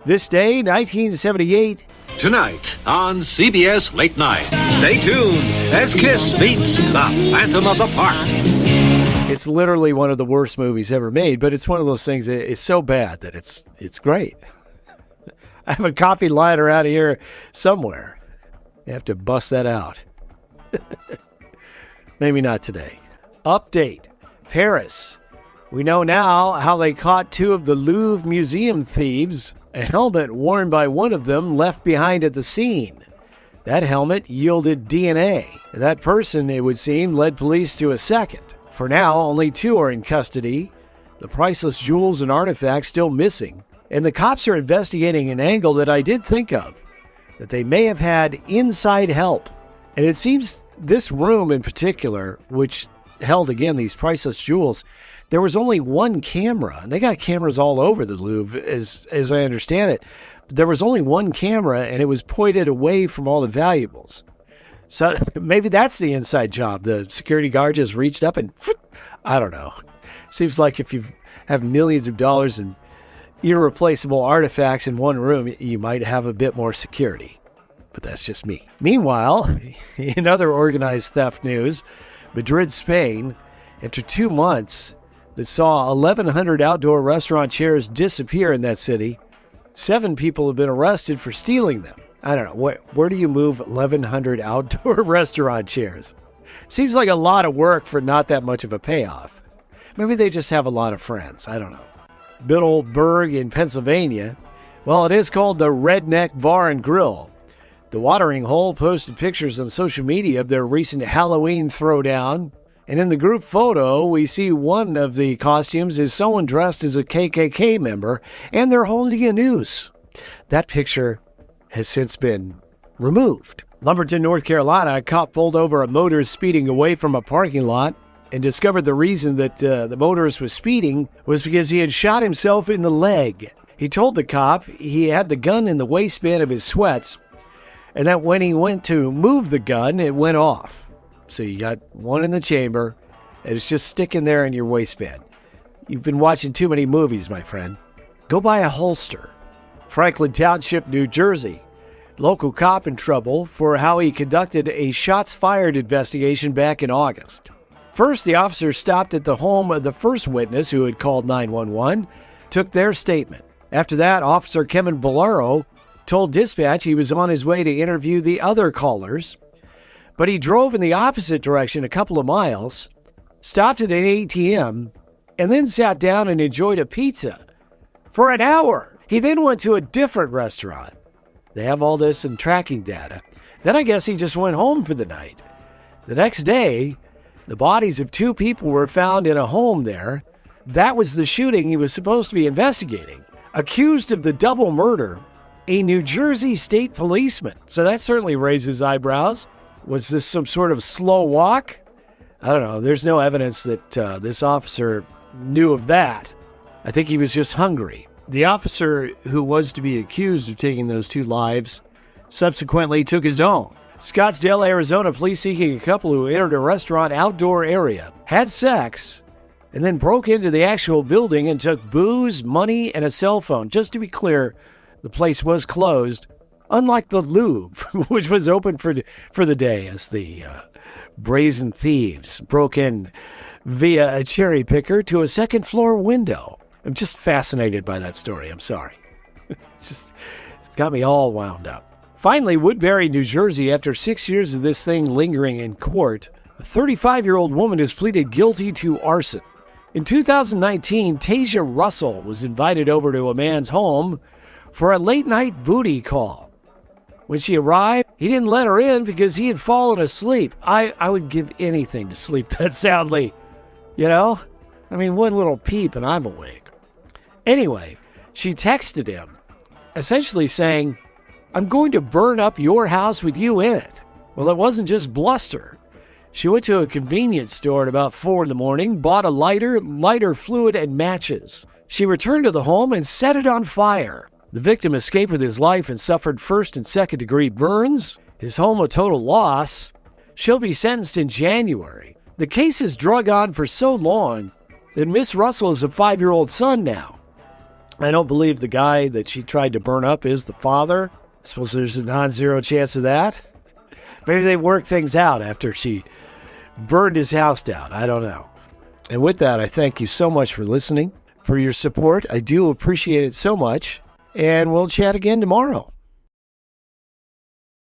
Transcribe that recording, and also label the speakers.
Speaker 1: This day, 1978.
Speaker 2: Tonight on CBS Late Night. Stay tuned as Kiss meets The Phantom of the Park.
Speaker 1: It's literally one of the worst movies ever made, but it's one of those things that is so bad that it's great. I have a copy lying around here somewhere. You have to bust that out. Maybe not today. Update. Paris. We know now how they caught two of the Louvre Museum thieves. A helmet worn by one of them left behind at the scene. That helmet yielded DNA. That person, it would seem, led police to a second. For now, only two are in custody. The priceless jewels and artifacts still missing. And the cops are investigating an angle that I did think of, that they may have had inside help. And it seems this room in particular, which held, again, these priceless jewels, there was only one camera, and they got cameras all over the Louvre, as I understand it. But there was only one camera, and it was pointed away from all the valuables. So maybe that's the inside job. The security guard just reached up and, I don't know. Seems like if you have millions of dollars in irreplaceable artifacts in one room, you might have a bit more security. But that's just me. Meanwhile, in other organized theft news, Madrid, Spain, after 2 months that saw 1,100 outdoor restaurant chairs disappear in that city, 7 people have been arrested for stealing them. I don't know, where do you move 1,100 outdoor restaurant chairs? Seems like a lot of work for not that much of a payoff. Maybe they just have a lot of friends, I don't know. Biddleburg in Pennsylvania, well, it is called the Redneck Bar and Grill. The Watering Hole posted pictures on social media of their recent Halloween throwdown. And in the group photo, we see one of the costumes is someone dressed as a KKK member, and they're holding a noose. That picture has since been removed. Lumberton, North Carolina, a cop pulled over a motorist speeding away from a parking lot and discovered the reason that the motorist was speeding was because he had shot himself in the leg. He told the cop he had the gun in the waistband of his sweats, and that when he went to move the gun, it went off. So you got one in the chamber, and it's just sticking there in your waistband. You've been watching too many movies, my friend. Go buy a holster. Franklin Township, New Jersey. Local cop in trouble for how he conducted a shots fired investigation back in August. First, the officer stopped at the home of the first witness who had called 911, took their statement. After that, Officer Kevin Bolero told dispatch he was on his way to interview the other callers, but he drove in the opposite direction a couple of miles, stopped at an ATM, and then sat down and enjoyed a pizza for an hour. He then went to a different restaurant. They have all this in tracking data. Then I guess he just went home for the night. The next day, the bodies of 2 people were found in a home there. That was the shooting he was supposed to be investigating. Accused of the double murder, a New Jersey state policeman. So that certainly raises eyebrows. Was this some sort of slow walk? I don't know. There's no evidence that this officer knew of that. I think he was just hungry. The officer who was to be accused of taking those 2 lives subsequently took his own. Scottsdale, Arizona, police seeking a couple who entered a restaurant outdoor area, had sex, and then broke into the actual building and took booze, money, and a cell phone. Just to be clear, the place was closed. Unlike the Louvre, which was open for the day, as the brazen thieves broke in via a cherry picker to a second-floor window. I'm just fascinated by that story. I'm sorry. It's got me all wound up. Finally, Woodbury, New Jersey, after 6 years of this thing lingering in court, a 35-year-old woman has pleaded guilty to arson. In 2019, Tasia Russell was invited over to a man's home for a late-night booty call. When she arrived, he didn't let her in because he had fallen asleep. I would give anything to sleep that soundly, you know? I mean, one little peep and I'm awake. Anyway, she texted him, essentially saying, "I'm going to burn up your house with you in it." Well, it wasn't just bluster. She went to a convenience store at about 4 a.m, bought a lighter fluid, and matches. She returned to the home and set it on fire. The victim escaped with his life and suffered first and second-degree burns. His home a total loss. She'll be sentenced in January. The case has drug on for so long that Miss Russell has a 5-year-old son now. I don't believe the guy that she tried to burn up is the father. I suppose there's a non-zero chance of that. Maybe they worked things out after she burned his house down. I don't know. And with that, I thank you so much for listening, for your support. I do appreciate it so much. And we'll chat again tomorrow.